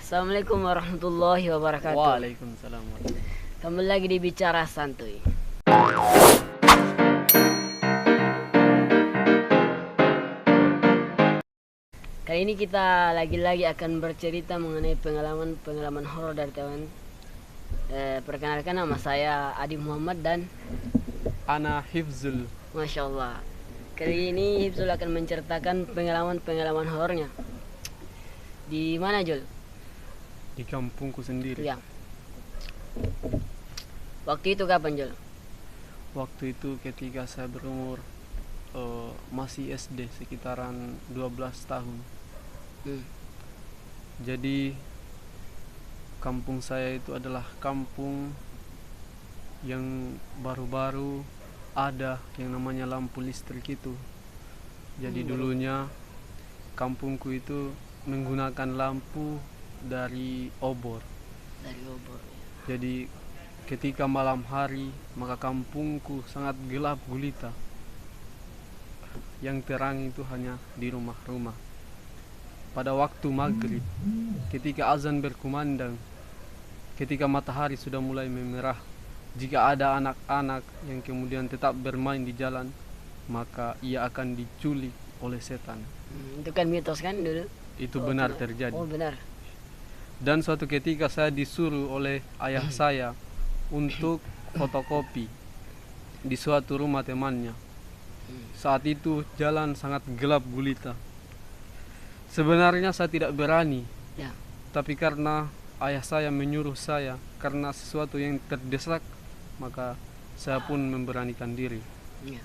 Assalamualaikum warahmatullahi wabarakatuh. Waalaikumsalam warahmatullahi. Kembali lagi di Bicara Santuy. Kali ini kita lagi-lagi akan bercerita mengenai pengalaman horor dari teman. Perkenalkan, nama saya Adi Muhammad dan Ana Hifzul. Masya Allah. Kali ini Hifzul akan menceritakan pengalaman horornya. Di mana, Jul? Di kampungku sendiri. Ya. Waktu itu kapan, Jul? Waktu itu ketika saya berumur masih SD, sekitaran 12 tahun. Jadi kampung saya itu adalah kampung yang baru-baru ada yang namanya lampu listrik itu. Jadi dulunya kampungku itu menggunakan lampu dari obor. Dari obor. Jadi ketika malam hari maka kampungku sangat gelap gulita. Yang terang itu hanya di rumah-rumah. Pada waktu maghrib, ketika azan berkumandang, ketika matahari sudah mulai memerah, jika ada anak-anak yang kemudian tetap bermain di jalan, maka ia akan diculik oleh setan. Itu kan mitos kan dulu? Itu benar terjadi. Oh, benar. Dan suatu ketika saya disuruh oleh ayah saya untuk fotokopi di suatu rumah temannya. Saat itu jalan sangat gelap gulita. Sebenarnya saya tidak berani, Ya. tapi karena ayah saya menyuruh saya, karena sesuatu yang terdesak, maka saya pun memberanikan diri. Ya.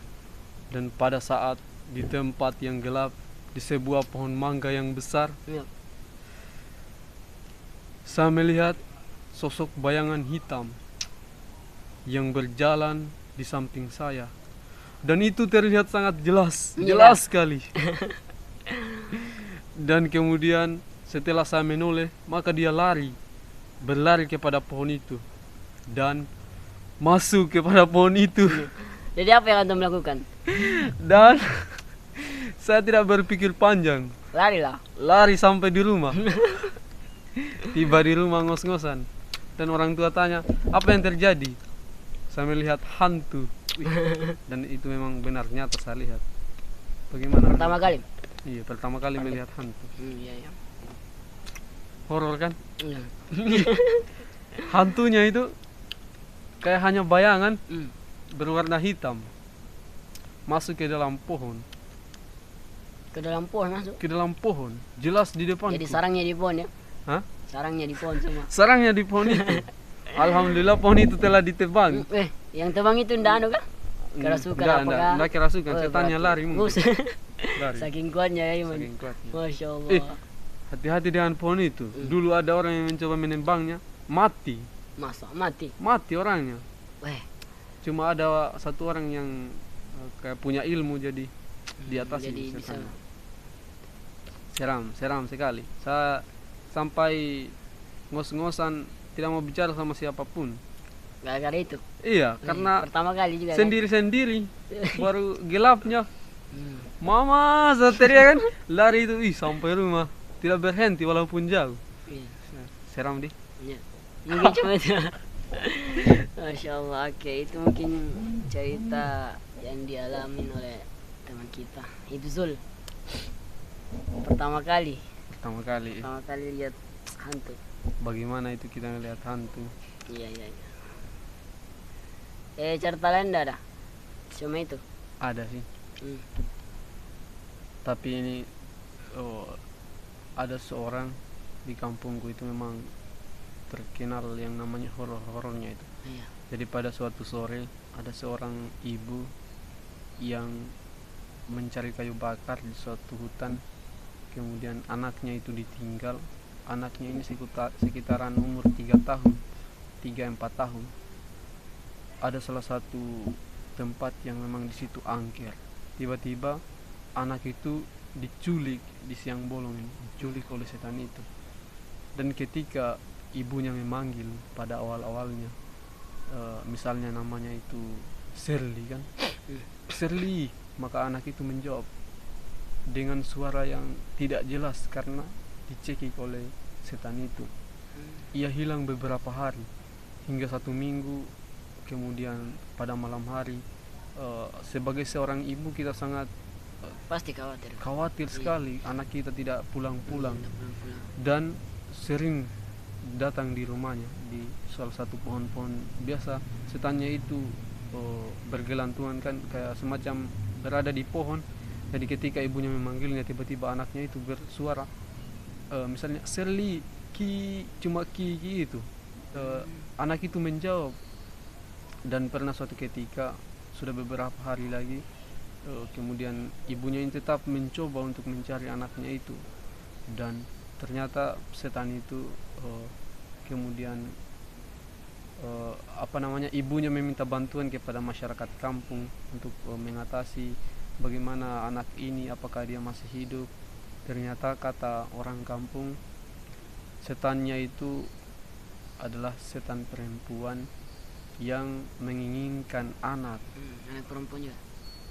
Dan pada saat di tempat yang gelap, di sebuah pohon mangga yang besar, Ya. saya melihat sosok bayangan hitam yang berjalan di samping saya. Dan itu terlihat sangat jelas, jelas sekali. Dan kemudian setelah saya menoleh, maka dia berlari kepada pohon itu dan masuk kepada pohon itu. Jadi apa yang Anda melakukan? Dan saya tidak berpikir panjang, Larilah. lari sampai di rumah. Tiba di rumah ngos-ngosan, dan orang tua tanya, apa yang terjadi? Saya melihat hantu. Wih, dan itu memang benar, nyata saya lihat. Bagaimana? Pertama kali? Iya, pertama kali melihat hantu. Iya, iya. Horor kan? Iya. Hantunya itu kayak hanya bayangan Hmm. berwarna hitam masuk ke dalam pohon. Ke dalam pohon masuk. Ke dalam pohon, jelas di depanku. Jadi sarangnya di pohon ya? Hah? Sarangnya di pohon semua. Sarangnya di pohon itu. Alhamdulillah pohon itu telah ditebang. Yang tebang itu ndak anu kah? Kerasukan apakah? Enggak kerasukan, setannya lari mungkin. Lari. Saking kuatnya ya, Iman. Saking kuatnya. Masya Allah. Hati-hati dengan pohon itu. Dulu ada orang yang mencoba menembangnya, mati. Masa mati? Mati orangnya. Weh. Cuma ada satu orang yang kayak punya ilmu, jadi di atas Jadi bisa. seram sekali. Saya sampai ngos-ngosan tidak mau bicara sama siapapun. Gara-gara itu. Iya, karena pertama kali juga. sendiri-sendiri. Baru gelapnya. Mama, saya teriak kan, lari itu, sampai rumah tidak berhenti walaupun jauh. Iya. Seram deh. Iya. Mungkin cuma itu. Masya Allah. Oke, itu mungkin cerita yang dialami oleh teman kita, Hifzul. Pertama kali lihat hantu. Bagaimana itu kita melihat hantu? Iya. Cerita lain enggak ada? Cuma itu. Ada sih. Tapi ini ada seorang di kampungku itu memang terkenal yang namanya horor-horornya itu. Iya. Jadi pada suatu sore ada seorang ibu yang mencari kayu bakar di suatu hutan. Kemudian anaknya itu ditinggal. Anaknya ini sekitaran umur 3-4 tahun. Ada salah satu tempat yang memang di situ angker. Tiba-tiba anak itu diculik di siang bolong ini, diculik oleh setan itu. Dan ketika ibunya memanggil pada awal-awalnya, misalnya namanya itu Shirley kan, Shirley, maka anak itu menjawab dengan suara yang tidak jelas karena dicekik oleh setan itu. Ia hilang beberapa hari hingga 1 minggu. Kemudian pada malam hari, sebagai seorang ibu kita sangat Pasti khawatir. khawatir sekali anak kita tidak pulang-pulang, Tidak pulang-pulang. dan sering datang di rumahnya di salah satu pohon-pohon biasa. Setannya itu bergelantungan kan, kayak semacam berada di pohon. Jadi ketika ibunya memanggilnya, tiba-tiba anaknya itu bersuara, misalnya Serli, ki, cuma ki itu. Anak itu menjawab. Dan pernah suatu ketika, sudah beberapa hari lagi, kemudian ibunya ini tetap mencoba untuk mencari anaknya itu, dan ternyata setan itu kemudian ibunya meminta bantuan kepada masyarakat kampung untuk mengatasi bagaimana anak ini, apakah dia masih hidup. Ternyata kata orang kampung, setannya itu adalah setan perempuan yang menginginkan anak. Anak perempuan juga.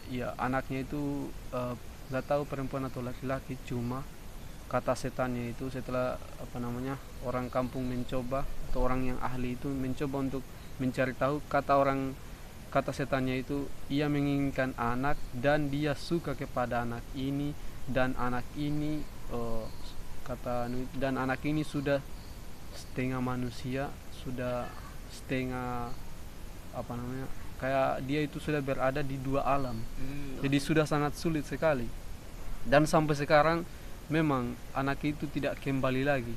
Ya, anaknya itu nggak tahu perempuan atau laki-laki, cuma kata setannya itu setelah orang kampung mencoba, atau orang yang ahli itu mencoba untuk mencari tahu, kata setannya itu ia menginginkan anak dan dia suka kepada anak ini, dan anak ini anak ini sudah setengah manusia, sudah setengah kayak dia itu sudah berada di 2 alam. Jadi sudah sangat sulit sekali. Dan sampai sekarang memang anak itu tidak kembali lagi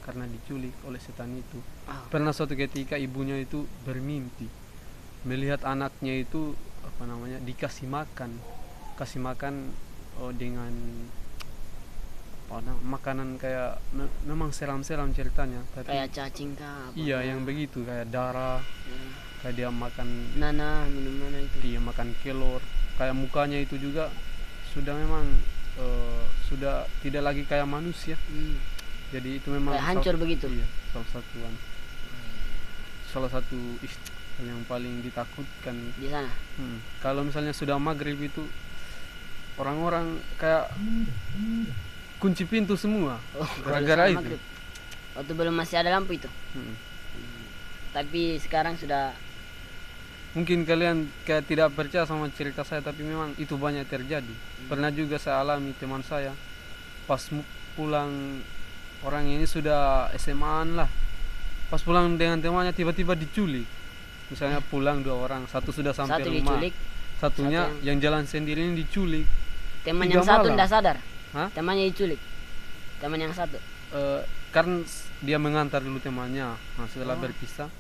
karena diculik oleh setan itu. Pernah suatu ketika ibunya itu bermimpi melihat anaknya itu dikasih makan dengan makanan kayak memang seram-seram ceritanya, tapi Kayak cacing kah? iya, yang begitu, kayak darah, kayak dia makan Nana, minum nana itu. dia makan kelor, kayak mukanya itu juga sudah memang sudah tidak lagi kayak manusia. Jadi itu memang Kayak hancur begitu. Iya, salah satu hal yang paling ditakutkan Di sana. Kalau misalnya sudah maghrib itu orang-orang kayak kunci pintu semua gara-gara itu. Maghrib. Waktu belum masih ada lampu itu. Tapi sekarang sudah. Mungkin kalian kayak tidak percaya sama cerita saya, tapi memang itu banyak terjadi. Pernah juga saya alami, teman saya pas pulang, orang ini sudah SMA-an lah, pas pulang dengan temannya tiba-tiba diculik. Misalnya pulang 2 orang, satu sudah sampai Satu rumah, diculik, satunya yang jalan sendiri ini diculik. teman 3 yang satu malam. tidak sadar. Hah? Temannya diculik. Teman yang satu. Karena dia mengantar dulu temannya, setelah berpisah,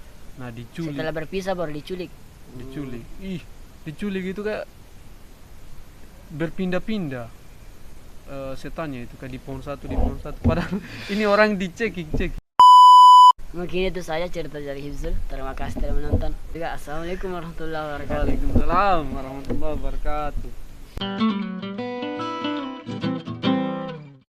diculik. Setelah berpisah baru diculik. Diculik itu kayak berpindah-pindah setannya itu, kayak di pohon satu padahal ini orang dicek. Mungkin itu saja cerita dari Hifzul. Terima kasih telah menonton. Juga assalamualaikum warahmatullahi wabarakatuh. Waalaikumsalam warahmatullahi wabarakatuh.